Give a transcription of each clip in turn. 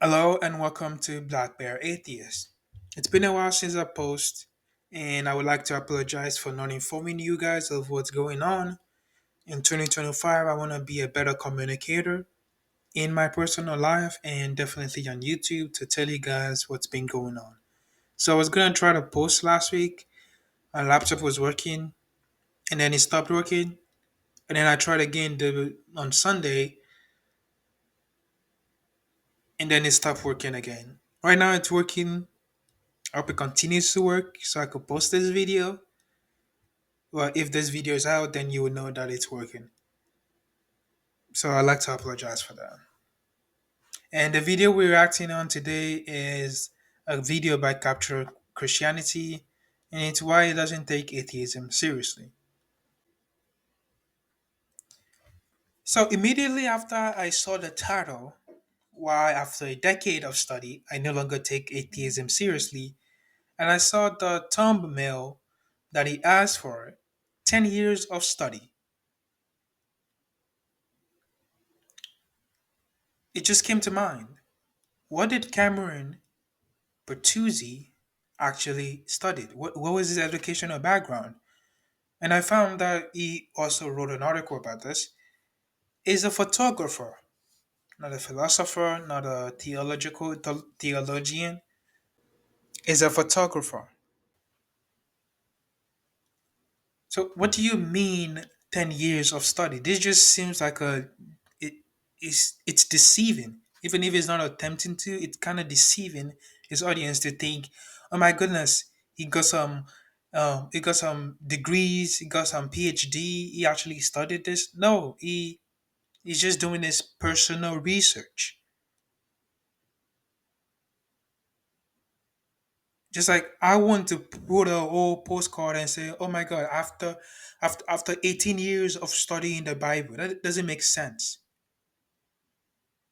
Hello and welcome to Black Bear Atheist. It's been a while since I post, and I would like to apologize for not informing you guys of what's going on. In 2025, I want to be a better communicator in my personal life and definitely on YouTube to tell you guys what's been going on. So I was gonna try to post last week. My laptop was working, and then it stopped working, and then I tried again on Sunday, and then it stopped working again. Right now, it's working. I hope it continues to work so I could post this video. Well, if this video is out, then you will know that it's working. So I'd like to apologize for that. And the video we're acting on today is a video by Capture Christianity, and it's why it doesn't take atheism seriously. So immediately after I saw the title, why after a decade of study, I no longer take atheism seriously, and I saw the thumbnail that he asked for 10 years of study. It just came to mind. What did Cameron Bertuzzi actually studied? What was his educational background? And I found that he also wrote an article about this. Is a photographer, not a philosopher, not a theologian. Is a photographer. So what do you mean 10 years of study? This just seems like it it's deceiving. Even if it's not attempting to, it's kind of deceiving his audience to think, oh my goodness, he got some degrees, he got some PhD, he actually studied this. No, he's just doing his personal research. Just like I want to put a whole postcard and say, "Oh my God!" After 18 years of studying the Bible, that doesn't make sense.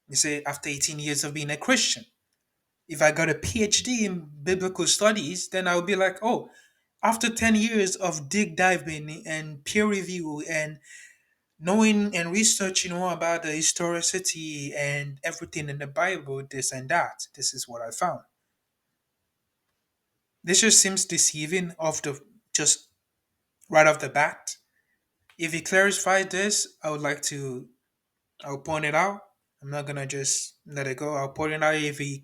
You say after 18 years of being a Christian, if I got a PhD in biblical studies, then I would be like, "Oh, after 10 years of dig diving and peer review and knowing and researching all about the historicity and everything in the Bible, this and that, this is what I found." This just seems deceiving off the just right off the bat. If he clarified this, I'll point it out. I'm not gonna just let it go. I'll point it out if he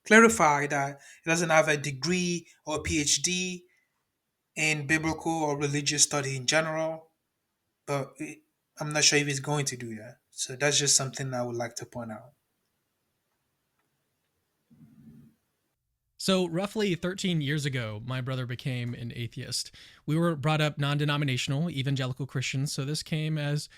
clarify that he doesn't have a degree or PhD in biblical or religious study in general. But I'm not sure if he's going to do that. So that's just something I would like to point out. So, roughly 13 years ago, my brother became an atheist. We were brought up non denominational, evangelical Christians, so this came as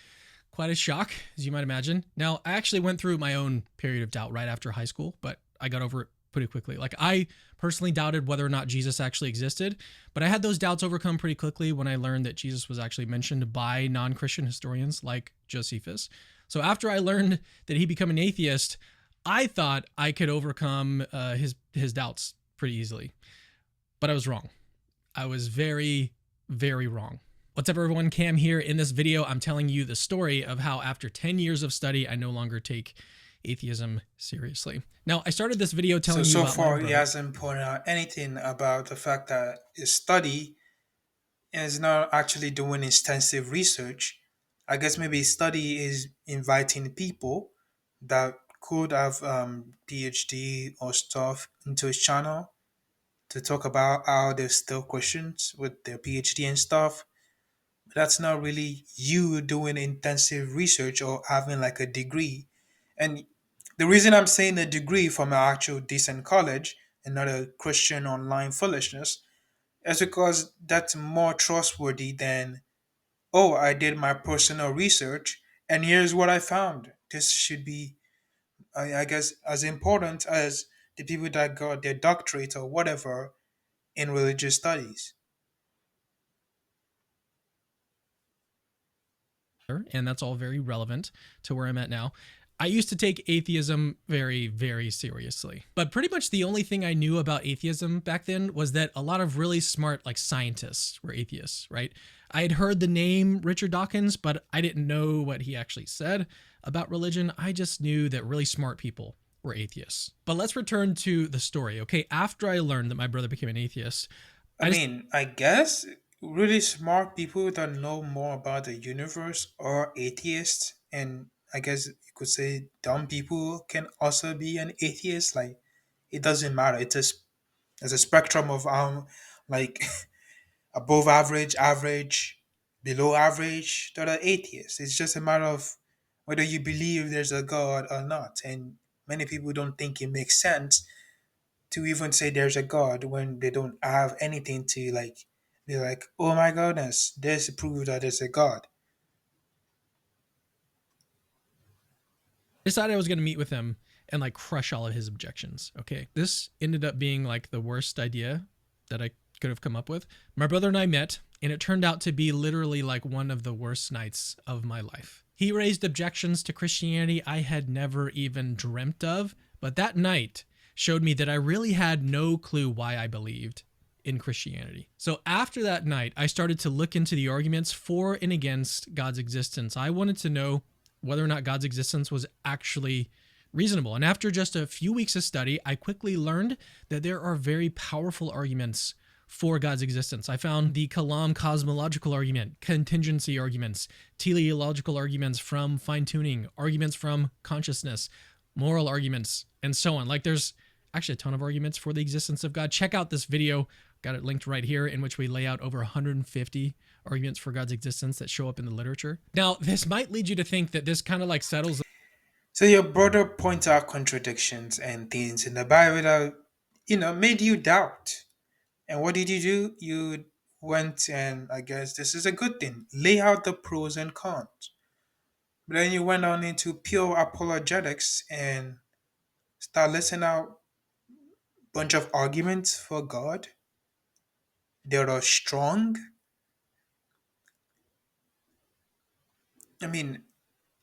quite a shock, as you might imagine. Now, I actually went through my own period of doubt right after high school, but I got over it pretty quickly. Like, I personally doubted whether or not Jesus actually existed, but I had those doubts overcome pretty quickly when I learned that Jesus was actually mentioned by non Christian historians like Josephus. So, after I learned that he became an atheist, I thought I could overcome his doubts pretty easily, but I was wrong. I was very, very wrong. What's up, everyone? Cam here. In this video, I'm telling you the story of how after 10 years of study, I no longer take atheism seriously. Now, I started this video So telling you so about my far he brother. hasn't pointed out anything about the fact that his study is not actually doing extensive research. I guess maybe his study is inviting people that could have PhD or stuff into his channel to talk about how there's still questions with their PhD and stuff. But that's not really you doing intensive research or having like a degree. And the reason I'm saying a degree from an actual decent college and not a Christian online foolishness is because that's more trustworthy than, oh, I did my personal research and here's what I found. This should be, I guess, as important as the people that got their doctorate or whatever in religious studies. And that's all very relevant to where I'm at now. I used to take atheism very, very seriously. But pretty much the only thing I knew about atheism back then was that a lot of really smart, like scientists, were atheists, right? I had heard the name Richard Dawkins, but I didn't know what he actually said about religion. I just knew that really smart people were atheists. But let's return to the story. Okay, after I learned that my brother became an atheist, I I just mean, I guess really smart people that know more about the universe are atheists, and I guess you could say dumb people can also be an atheist. Like, it doesn't matter. It's a spectrum of like above average, average, below average that are atheists. It's just a matter of whether you believe there's a God or not. And many people don't think it makes sense to even say there's a God when they don't have anything to like. They're like, oh my goodness, this proves that there's a God. decided I was going to meet with him and like crush all of his objections. Okay. This ended up being like the worst idea that I could have come up with. My brother and I met, and it turned out to be literally like one of the worst nights of my life. He raised objections to Christianity I had never even dreamt of, but that night showed me that I really had no clue why I believed in Christianity. So after that night, I started to look into the arguments for and against God's existence. I wanted to know whether or not God's existence was actually reasonable. And after just a few weeks of study, I quickly learned that there are very powerful arguments for God's existence. I found the Kalam cosmological argument, contingency arguments, teleological arguments from fine tuning, arguments from consciousness, moral arguments, and so on. Like there's actually a ton of arguments for the existence of God. Check out this video, got it linked right here, in which we lay out over 150 arguments for God's existence that show up in the literature. Now, this might lead you to think that this kind of like settles. So your brother points out contradictions and things in the Bible that, made you doubt. And what did you do? You went and I guess this is a good thing. Lay out the pros and cons. But then you went on into pure apologetics and start listing out a bunch of arguments for God that are strong. I mean,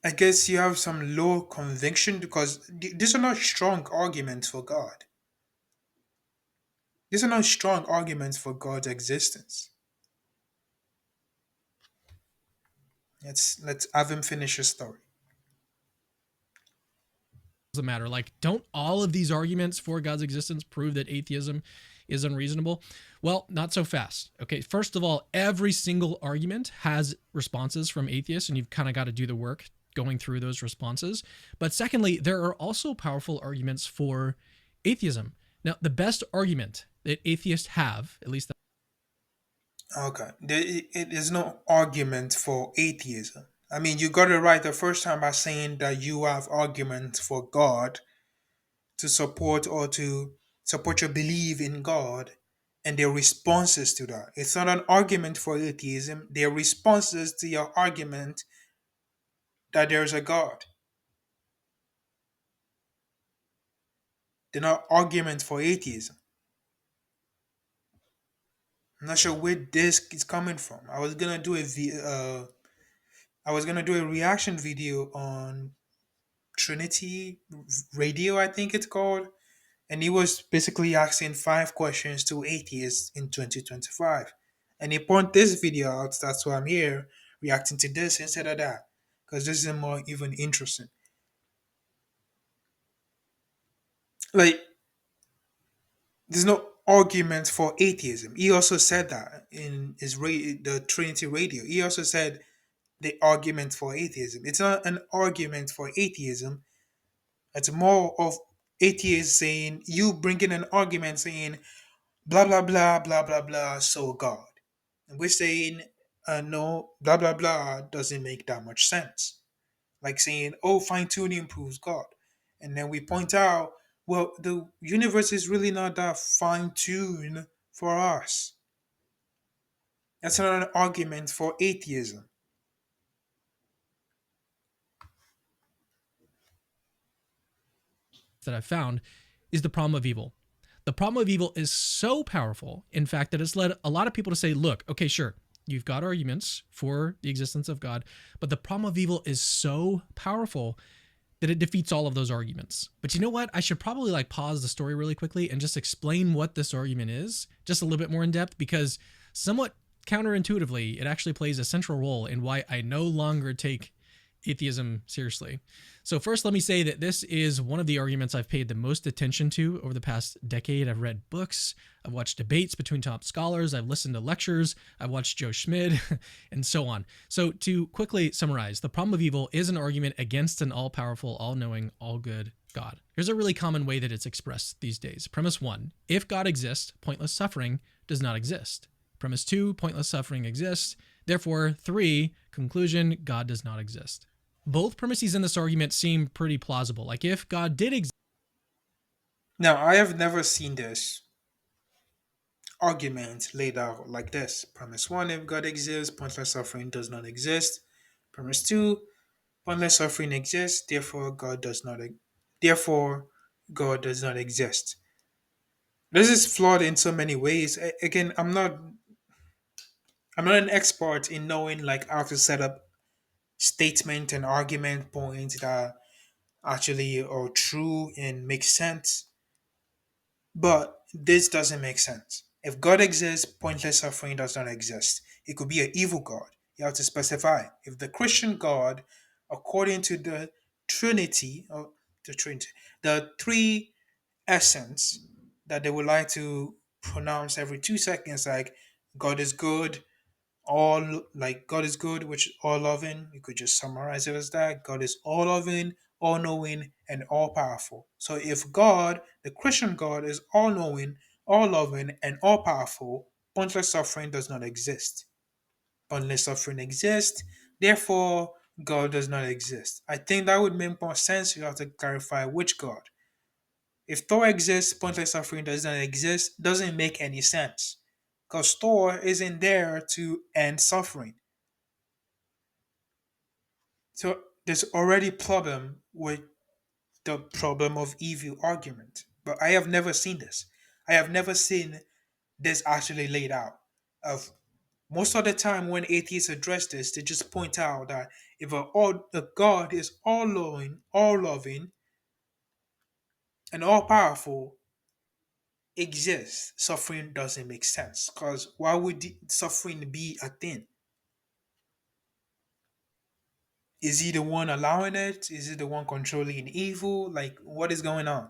I guess you have some low conviction because these are not strong arguments for God. These are not strong arguments for God's existence. Let's have him finish his story. Doesn't matter. Like, don't all of these arguments for God's existence prove that atheism is unreasonable? Well, not so fast. Okay, first of all, every single argument has responses from atheists, and you've kind of got to do the work going through those responses. But secondly, there are also powerful arguments for atheism. Now, the best argument that atheists have, at least Okay, it is no argument for atheism. I mean, you got it right the first time by saying that you have arguments for God to support or to support your belief in God and their responses to that. It's not an argument for atheism, their responses to your argument that there's a God. They're not arguments for atheism. I'm not sure where this is coming from. I was gonna do a reaction video on Trinity Radio, I think it's called, and he was basically asking 5 questions to atheists in 2025, and he point this video out. That's why I'm here reacting to this instead of that, because this is more even interesting. Like, there's no argument for atheism. He also said that in the Trinity Radio. He also said the argument for atheism. It's not an argument for atheism. It's more of atheists saying, you bringing an argument saying blah blah blah blah blah blah, so God. And we're saying no, blah blah blah doesn't make that much sense. Like saying, oh, fine tuning proves God. And then we point out, well, the universe is really not that fine tuned for us. That's not an argument for atheism. that I've found is the problem of evil. The problem of evil is so powerful, in fact, that it's led a lot of people to say, look, okay, sure, you've got arguments for the existence of God, but the problem of evil is so powerful that it defeats all of those arguments. But you know what? I should probably like pause the story really quickly and just explain what this argument is, just a little bit more in depth, because somewhat counterintuitively, it actually plays a central role in why I no longer take atheism seriously. So, first, let me say that this is one of the arguments I've paid the most attention to over the past decade. I've read books, I've watched debates between top scholars, I've listened to lectures, I've watched Joe Schmid, and so on. So, to quickly summarize, the problem of evil is an argument against an all powerful, all knowing, all good God. Here's a really common way that it's expressed these days. Premise one: if God exists, pointless suffering does not exist. Premise two: pointless suffering exists. Therefore, three: conclusion: God does not exist. Both premises in this argument seem pretty plausible. Like, if God did exist, Now, I have never seen this argument laid out like this. Premise one: if God exists, pointless suffering does not exist. Premise two: pointless suffering exists, therefore God does not exist. This is flawed in so many ways. Again, I'm not an expert in knowing like how to set up statement and argument points that actually are true and make sense. But this doesn't make sense. If God exists, pointless suffering does not exist. It could be an evil God. You have to specify. If the Christian God, according to the Trinity, or the Trinity, the three essence that they would like to pronounce every 2 seconds, like God is good, all like God is good, which is all loving. You could just summarize it as that. God is all loving, all knowing, and all powerful. So if God, the Christian God, is all knowing, all loving, and all powerful, pointless suffering does not exist. Pointless suffering exists, therefore God does not exist. I think that would make more sense. You have to clarify which God. If Thor exists, pointless suffering does not exist, doesn't make any sense. Because Thor isn't there to end suffering. So there's already problem with the problem of evil argument. But I have never seen this. I have never seen this actually laid out. Of most of the time when atheists address this, they just point out that if a God is all knowing, all loving, and all powerful exists, suffering doesn't make sense. Because why would suffering be a thing? Is he the one allowing it? Is he the one controlling evil? Like, what is going on?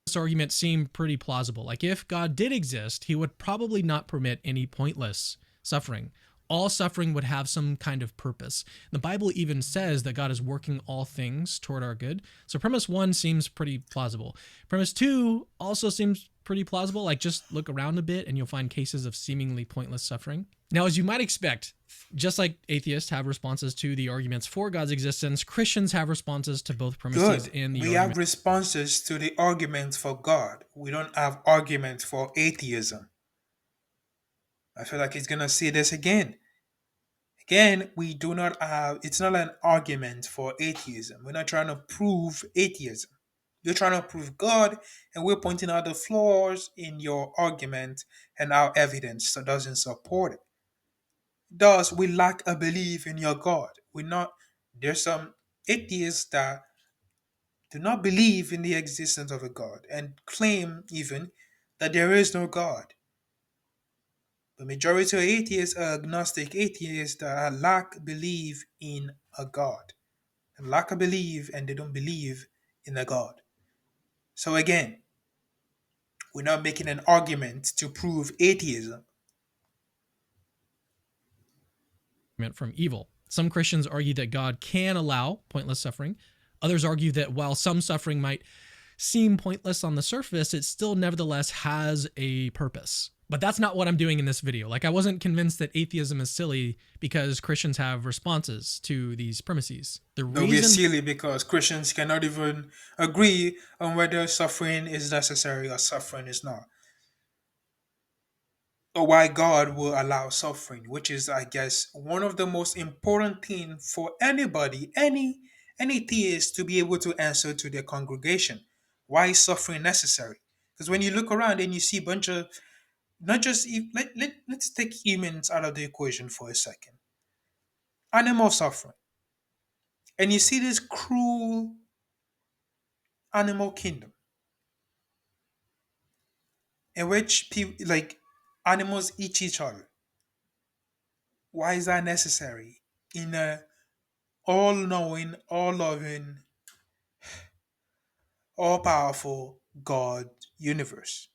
this argument seem pretty plausible. Like, if God did exist, he would probably not permit any pointless suffering. All suffering would have some kind of purpose. The Bible even says that God is working all things toward our good. So premise one seems pretty plausible. Premise two also seems pretty plausible. Like, just look around a bit and you'll find cases of seemingly pointless suffering. Now, as you might expect, just like atheists have responses to the arguments for God's existence, Christians have responses to both premises Good. in the We have argument. responses to the argument for God. We don't have argument for atheism. I feel like he's gonna say this again. Again, we do not have, it's not an argument for atheism. We're not trying to prove atheism. You're trying to prove God, and we're pointing out the flaws in your argument and our evidence so doesn't support it. Thus, we lack a belief in your God. We're not, there's some atheists that do not believe in the existence of a God and claim even that there is no God. The majority of atheists are agnostic atheists that lack belief in a God. They lack a belief and they don't believe in a God. So again, we're not making an argument to prove atheism. From evil. Some Christians argue that God can allow pointless suffering. Others argue that while some suffering might seem pointless on the surface, it still nevertheless has a purpose. But that's not what I'm doing in this video. Like, I wasn't convinced that atheism is silly because Christians have responses to these premises. The But we're reason silly because Christians cannot even agree on whether suffering is necessary or suffering is not. Or why God will allow suffering, which is, I guess, one of the most important thing for anybody, any theist to be able to answer to their congregation. Why is suffering necessary? Because when you look around and you see a bunch of not just let's take humans out of the equation for a second. Animal suffering, and you see this cruel animal kingdom in which people like animals eat each other. Why is that necessary in a all-knowing, all-loving, all-powerful God universe?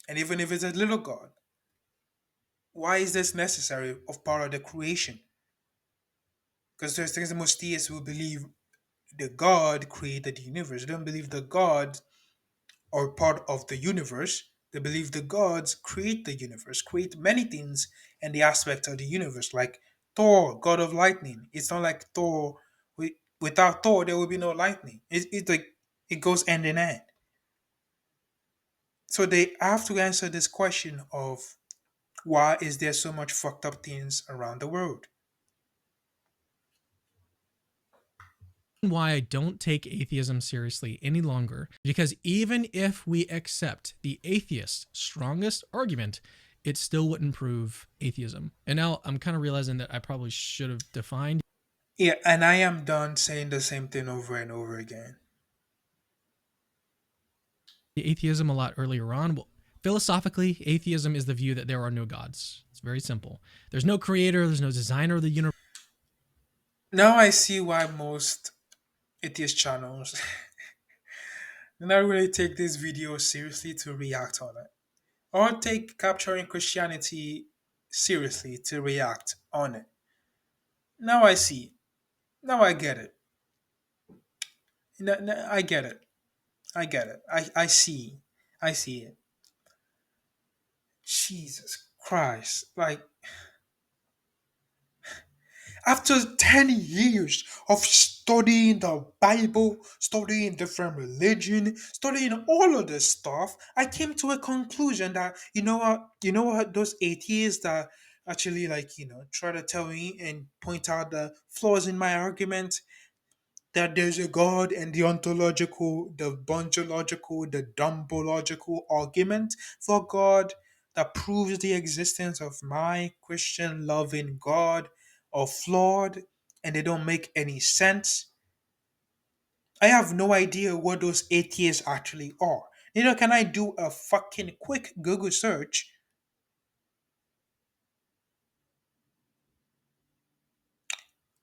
And even if it's a little God, why is this necessary of part of the creation? Because there's things most theists who believe the God created the universe. They don't believe the God are part of the universe. They believe the gods create the universe, create many things in the aspect of the universe, like Thor, god of lightning. It's not like Thor. Without Thor, there will be no lightning. It like it goes hand in hand. So they have to answer this question of why is there so much fucked up things around the world? Why I don't take atheism seriously any longer, because even if we accept the atheist's strongest argument, it still wouldn't prove atheism. And now I'm kind of realizing that I probably should have defined Yeah, and I am done saying the same thing over and over again. atheism a lot earlier on. Well, philosophically, atheism is the view that there are no gods. It's very simple. There's no creator, there's no designer of the universe. Now I see why most atheist channels do not really take this video seriously to react on it, or take capturing Christianity seriously to react on it. Now I see. Now I get it. I get it. I get it. I see. I see it. Jesus Christ. Like, after 10 years of studying the Bible, studying different religion, studying all of this stuff, I came to a conclusion that you know what those atheists that actually try to tell me and point out the flaws in my argument, that there's a God, and the ontological, the bunchological, the dumbological argument for God that proves the existence of my Christian loving God are flawed and they don't make any sense. I have no idea what those atheists actually are. Can I do a fucking quick Google search?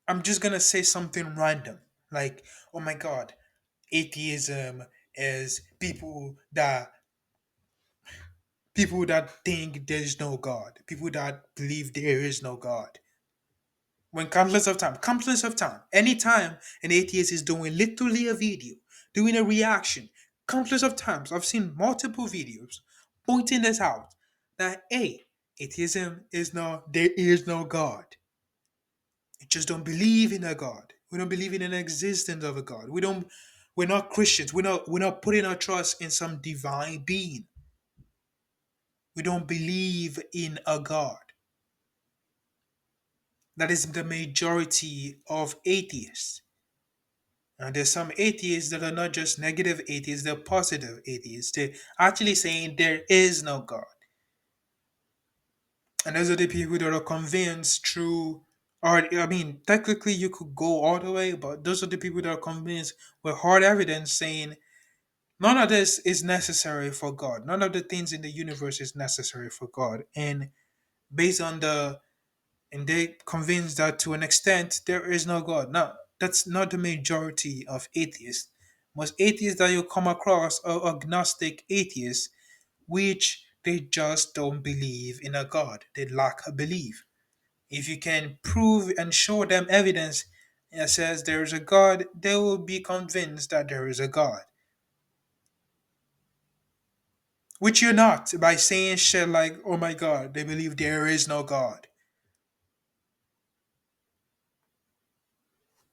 I'm just gonna say something random. Like, oh my god, atheism is people that think there's no God, people that believe there is no God. When countless of time, anytime an atheist is doing literally a video, doing a reaction, countless of times, I've seen multiple videos pointing this out that hey, atheism is not, there is no God. We just don't believe in a God. We don't believe in an existence of a God. We're not Christians. We're not putting our trust in some divine being. We don't believe in a God. That is the majority of atheists. And there's some atheists that are not just negative atheists, they're positive atheists. They're actually saying there is no God. And those are the people that are convinced through, or I mean, technically you could go all the way, but those are the people that are convinced with hard evidence saying none of this is necessary for God. None of the things in the universe is necessary for God. And based on they convinced that to an extent there is no God. Now, that's not the majority of atheists. Most atheists that you come across are agnostic atheists, which they just don't believe in a God. They lack a belief. If you can prove and show them evidence that says there is a God, they will be convinced that there is a God. Which you're not by saying shit like, oh my God, they believe there is no God.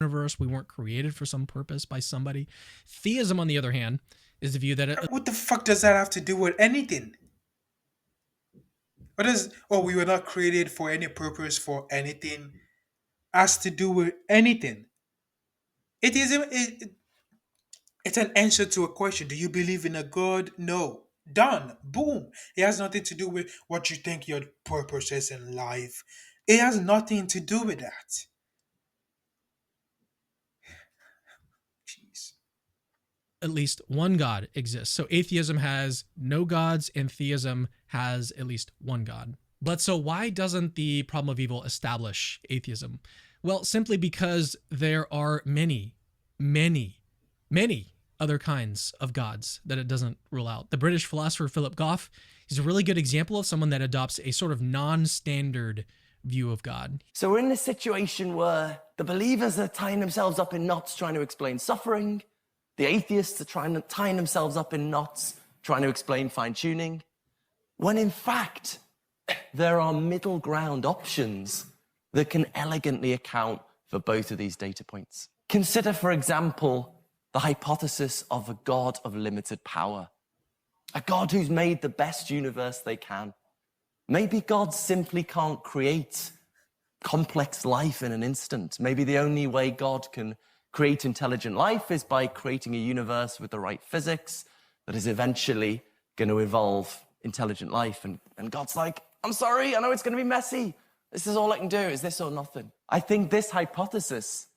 Universe, we weren't created for some purpose by somebody. Theism, on the other hand, is the view that What the fuck does that have to do with anything? What is, oh, we were not created for any purpose for anything, has to do with anything? It is, it's an answer to a question. Do you believe in a God? No. Done. Boom. It has nothing to do with what you think your purpose is in life. It has nothing to do with that. Jeez. at least one God exists. So atheism has no gods, and theism has at least one God. But so why doesn't the problem of evil establish atheism? Well, simply because there are many, many other kinds of gods that it doesn't rule out. The British philosopher Philip Goff is a really good example of someone that adopts a sort of non-standard view of God. So we're in this situation where the believers are tying themselves up in knots trying to explain suffering. The atheists are tying themselves up in knots trying to explain fine-tuning. When in fact, there are middle ground options that can elegantly account for both of these data points. Consider, for example, the hypothesis of a God of limited power, a God who's made the best universe they can. Maybe God simply can't create complex life in an instant. Maybe the only way God can create intelligent life is by creating a universe with the right physics that is eventually going to evolve intelligent life. And God's like, I'm sorry, I know it's going to be messy. This is all I can do, is this or nothing. I think this hypothesis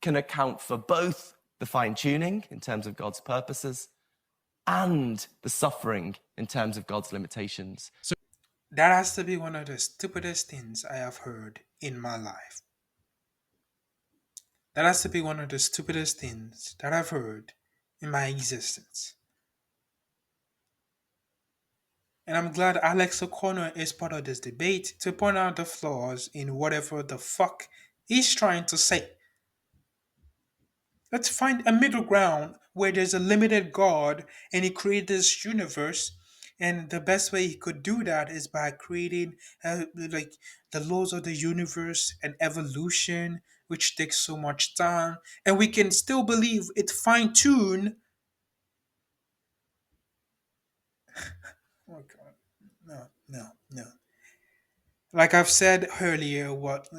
can account for both the fine-tuning in terms of God's purposes and the suffering in terms of God's limitations. So That has to be one of the stupidest things I have heard in my life. That has to be one of the stupidest things that I've heard in my existence. And I'm glad Alex O'Connor is part of this debate to point out the flaws in whatever the fuck he's trying to say. Let's find a middle ground where there's a limited God and he created this universe. And the best way he could do that is by creating like the laws of the universe and evolution, which takes so much time. And we can still believe it's fine tuned. Oh God. No, no, no. Like I've said earlier, what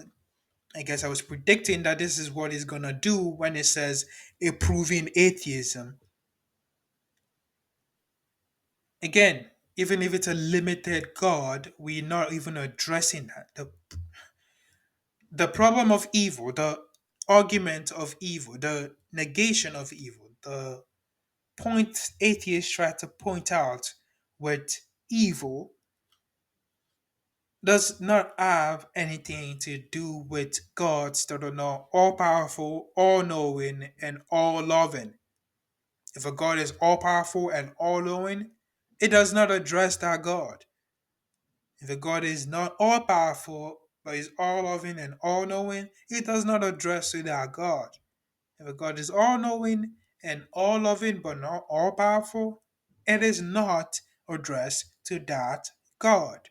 I guess I was predicting that this is what he's gonna do when it says approving atheism. Again, even if it's a limited God, we're not even addressing that. The problem of evil, the argument of evil, the negation of evil, the point atheists try to point out with evil does not have anything to do with gods that are not all powerful, all knowing, and all loving. If a God is all powerful and all knowing, it does not address that God. If a God is not all powerful, but is all loving and all knowing, it does not address to that God. If a God is all knowing and all loving, but not all powerful, it is not addressed to that God.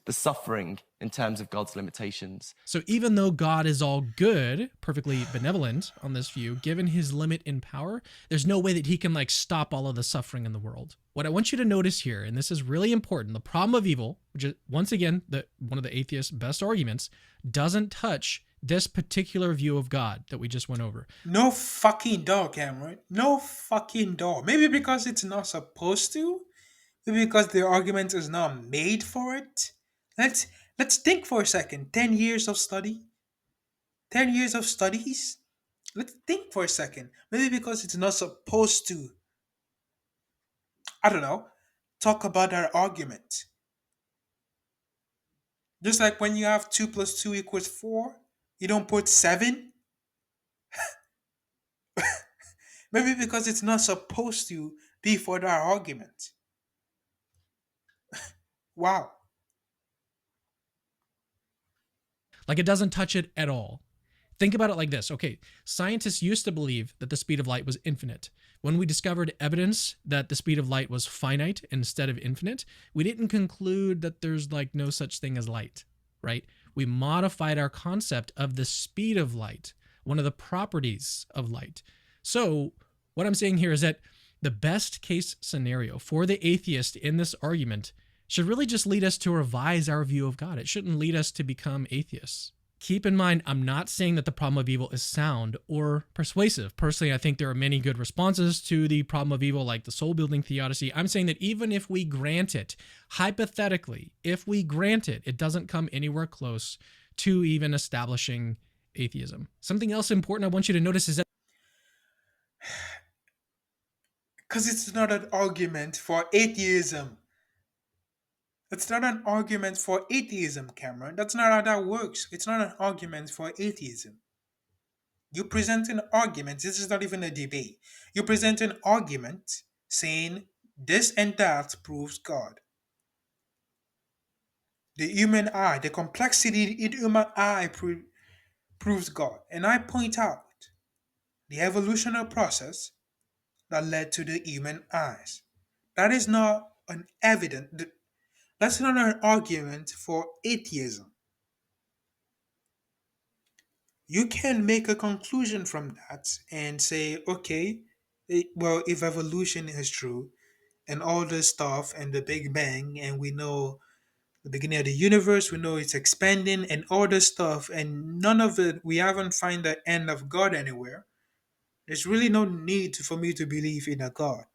The suffering in terms of God's limitations. So even though God is all good, perfectly benevolent on this view, given his limit in power, there's no way that he can like stop all of the suffering in the world. What I want you to notice here, and this is really important, the problem of evil, which is once again one of the atheists' best arguments, doesn't touch this particular view of God that we just went over. No fucking dog, Cameron. No fucking dog. Maybe because it's not supposed to. Maybe because the argument is not made for it. Let's let's think for a second. 10 years of study. 10 years of studies. Let's think for a second. Maybe because it's not supposed to. I don't know. Talk about that argument. Just like when you have 2 plus 2 equals 4, you don't put 7. Maybe because it's not supposed to be for that argument. Wow. Like it doesn't touch it at all. Think about it like this. Okay, scientists used to believe that the speed of light was infinite. When we discovered evidence that the speed of light was finite instead of infinite, we didn't conclude that there's like no such thing as light, right? We modified our concept of the speed of light, one of the properties of light. So, what I'm saying here is that the best case scenario for the atheist in this argument should really just lead us to revise our view of God. It shouldn't lead us to become atheists. Keep in mind, I'm not saying that the problem of evil is sound or persuasive. Personally, I think there are many good responses to the problem of evil, like the soul-building theodicy. I'm saying that even if we grant it, hypothetically, if we grant it, it doesn't come anywhere close to even establishing atheism. Something else important I want you to notice is that Because it's not an argument for atheism. It's not an argument for atheism, Cameron. That's not how that works. It's not an argument for atheism. You present an argument. This is not even a debate. You present an argument saying this and that proves God. The human eye, the complexity in human eye proves God. And I point out the evolutionary process that led to the human eyes. That is not an evident. That's not an argument for atheism. You can make a conclusion from that and say, okay, well, if evolution is true and all this stuff and the Big Bang, and we know the beginning of the universe, we know it's expanding and all this stuff, and none of it, we haven't found the end of God anywhere. There's really no need for me to believe in a God.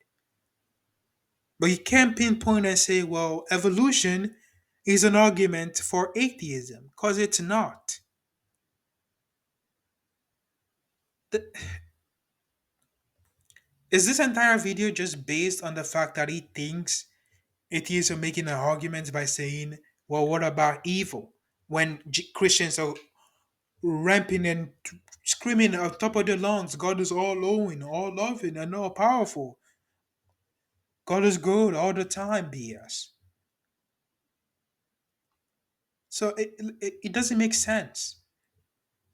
But you can't pinpoint and say, well, evolution is an argument for atheism, because it's not. The, is this entire video just based on the fact that he thinks atheists are making an argument by saying, well, what about evil? When Christians are ramping and screaming at top of their lungs, God is all knowing, all loving, and all powerful. God is good all the time, BS. So it doesn't make sense.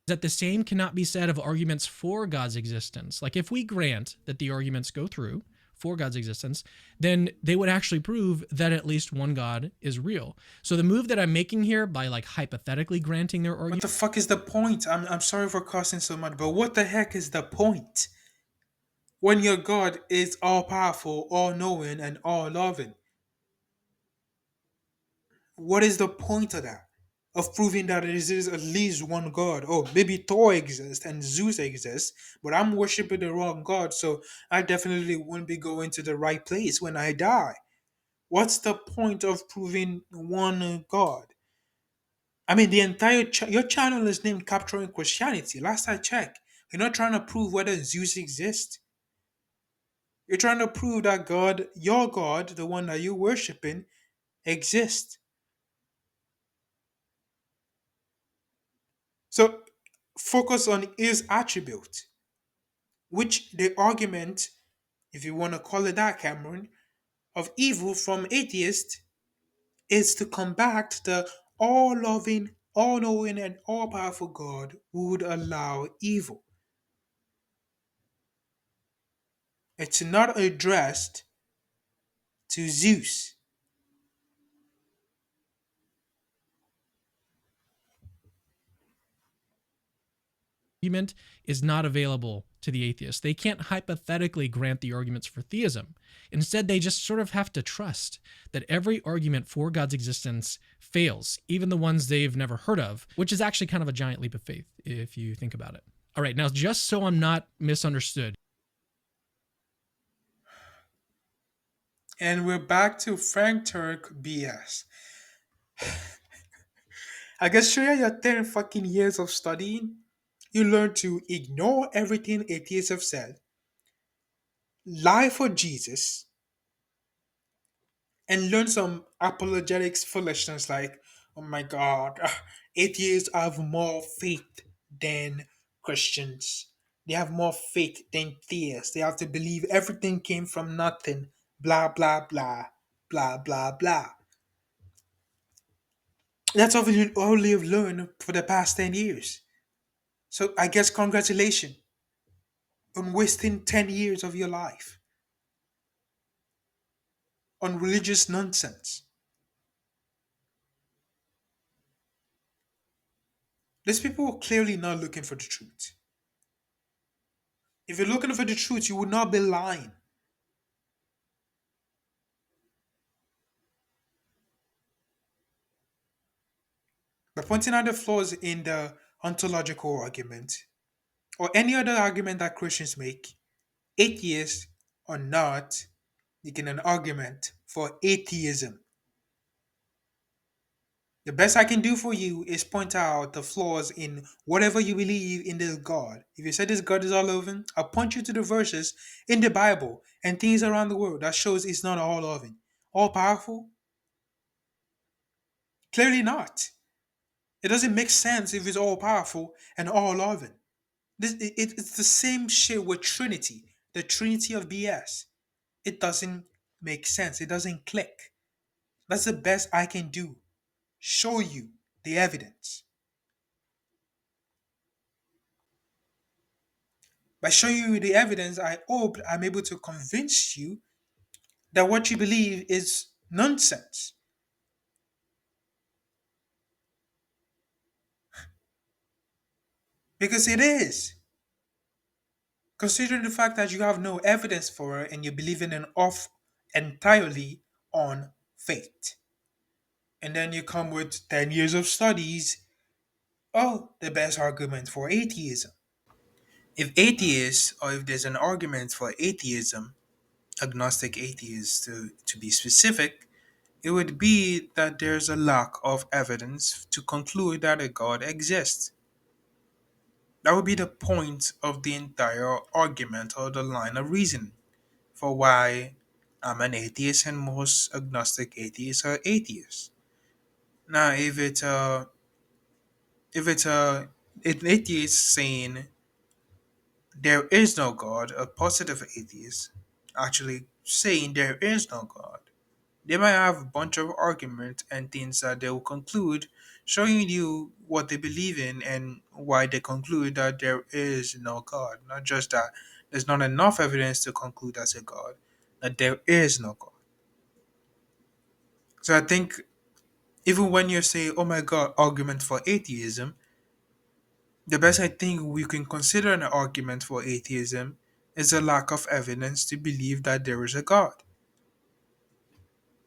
That the same cannot be said of arguments for God's existence. Like if we grant that the arguments go through for God's existence, then they would actually prove that at least one God is real. So the move that I'm making here by like hypothetically granting their What argument, the fuck is the point? I'm sorry for cussing so much, but what the heck is the point? When your God is all powerful, all knowing, and all loving, what is the point of that? Of proving that there is at least one God. Oh, maybe Thor exists and Zeus exists, but I'm worshiping the wrong God, so I definitely won't be going to the right place when I die. What's the point of proving one God? I mean, the entire your channel is named Capturing Christianity. Last I checked, you're not trying to prove whether Zeus exists. You're trying to prove that God, your God, the one that you're worshiping, exists. So focus on his attribute, which the argument, if you want to call it that, Cameron, of evil from atheists is to combat the all loving, all knowing, and all powerful God who would allow evil. It's not addressed to Zeus. is not available to the atheist. They can't hypothetically grant the arguments for theism. Instead, they just sort of have to trust that every argument for God's existence fails, even the ones they've never heard of, which is actually kind of a giant leap of faith if you think about it. All right, now just so I'm not misunderstood, And we're back to Frank Turk BS. I guess through your 10 fucking years of studying, you learn to ignore everything atheists have said, lie for Jesus, and learn some apologetics foolishness like, oh my god, atheists have more faith than Christians. They have more faith than theists. They have to believe everything came from nothing. Blah, blah, blah. Blah, blah, blah. That's all you've learned for the past 10 years. So I guess congratulations on wasting 10 years of your life on religious nonsense. These people are clearly not looking for the truth. If you're looking for the truth, you would not be lying. By pointing out the flaws in the ontological argument or any other argument that Christians make, atheists are not making an argument for atheism. The best I can do for you is point out the flaws in whatever you believe in this God. If you say this God is all loving, I'll point you to the verses in the Bible and things around the world that shows it's not all loving, all powerful. Clearly not. It doesn't make sense if it's all powerful and all loving. It's the same shit with Trinity, the Trinity of BS. It doesn't make sense. It doesn't click. That's the best I can do. Show you the evidence. By showing you the evidence, I hope I'm able to convince you that what you believe is nonsense. Because it is. Considering the fact that you have no evidence for it and you're believing in off entirely on faith. And then you come with 10 years of studies. Oh, the best argument for atheism. If atheists, or if there's an argument for atheism, agnostic atheists to be specific, it would be that there's a lack of evidence to conclude that a God exists. That would be the point of the entire argument or the line of reason for why I'm an atheist and most agnostic atheists are atheists. Now, if it's an atheist saying there is no God, a positive atheist actually saying there is no God, they might have a bunch of arguments and things that they will conclude, showing you what they believe in and why they conclude that there is no God. Not just that there's not enough evidence to conclude as a God, that there is no God. So I think even when you say, oh my God, argument for atheism, the best I think we can consider an argument for atheism is a lack of evidence to believe that there is a God.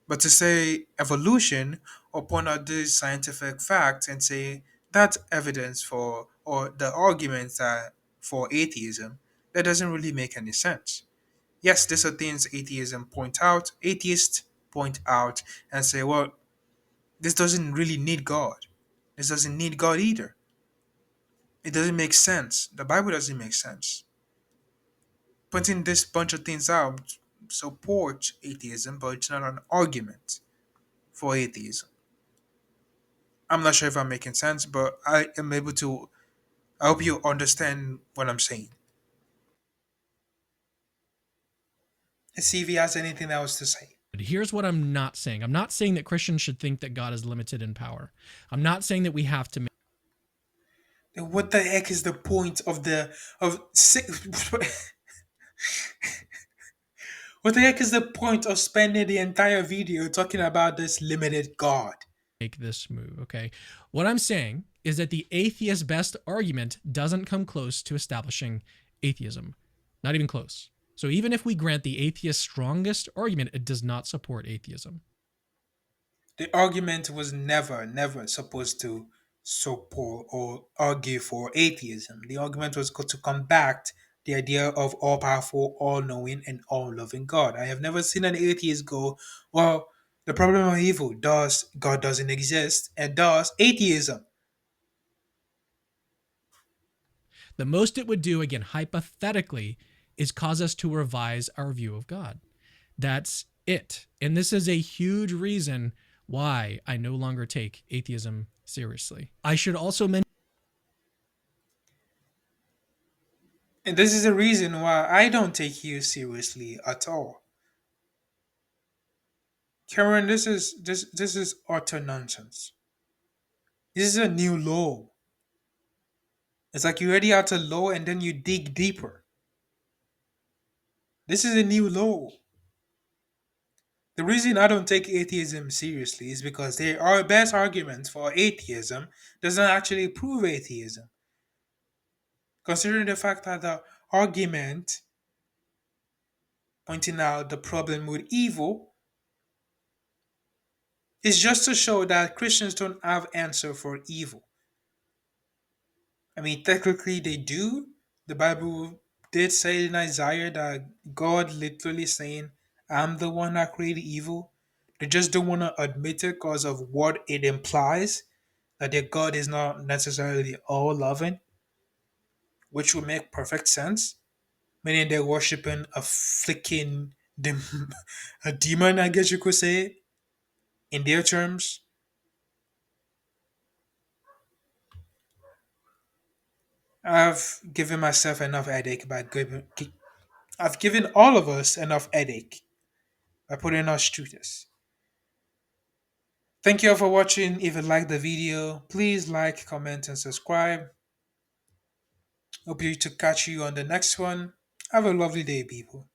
But to say evolution or point out these scientific facts and say that's evidence for or the arguments that for atheism, that doesn't really make any sense. Yes, these are things atheists point out and say, well, this doesn't really need God. This doesn't need God either. It doesn't make sense. The Bible doesn't make sense. Pointing this bunch of things out supports atheism, but it's not an argument for atheism. I'm not sure if I'm making sense, but I am able to. I hope you understand what I'm saying. Let's see if he has anything else to say. Here's what I'm not saying. I'm not saying that Christians should think that God is limited in power. I'm not saying that we have to Then what the heck is the point of the of si- what the heck is the point of spending the entire video talking about this limited God? make this move, okay? What I'm saying is that the atheist's best argument doesn't come close to establishing atheism. Not even close. So even if we grant the atheist's strongest argument, it does not support atheism. The argument was never supposed to support or argue for atheism. The argument was to combat the idea of all powerful, all knowing, and all loving God. I have never seen an atheist go, well, the problem of evil, does God doesn't exist, and thus atheism. The most it would do, again, hypothetically, is cause us to revise our view of God. That's it. And this is a huge reason why I no longer take atheism seriously. I should also mention And this is the reason why I don't take you seriously at all. Cameron, this is utter nonsense. This is a new law. It's like you already at a law and then you dig deeper. This is a new law. The reason I don't take atheism seriously is because there are best arguments for atheism doesn't actually prove atheism. Considering the fact that the argument pointing out the problem with evil is just to show that Christians don't have answer for evil. I mean, technically they do. The Bible did say in Isaiah that God literally saying, I'm the one that created evil. They just don't want to admit it because of what it implies, that their God is not necessarily all loving, which would make perfect sense. Meaning they're worshiping a flicking a demon, I guess you could say, in their terms. I've given myself enough headache by giving. I've given all of us enough headache by putting us through this. Thank you all for watching. If you liked the video, please like, comment, and subscribe. Hope you to catch you on the next one. Have a lovely day, people.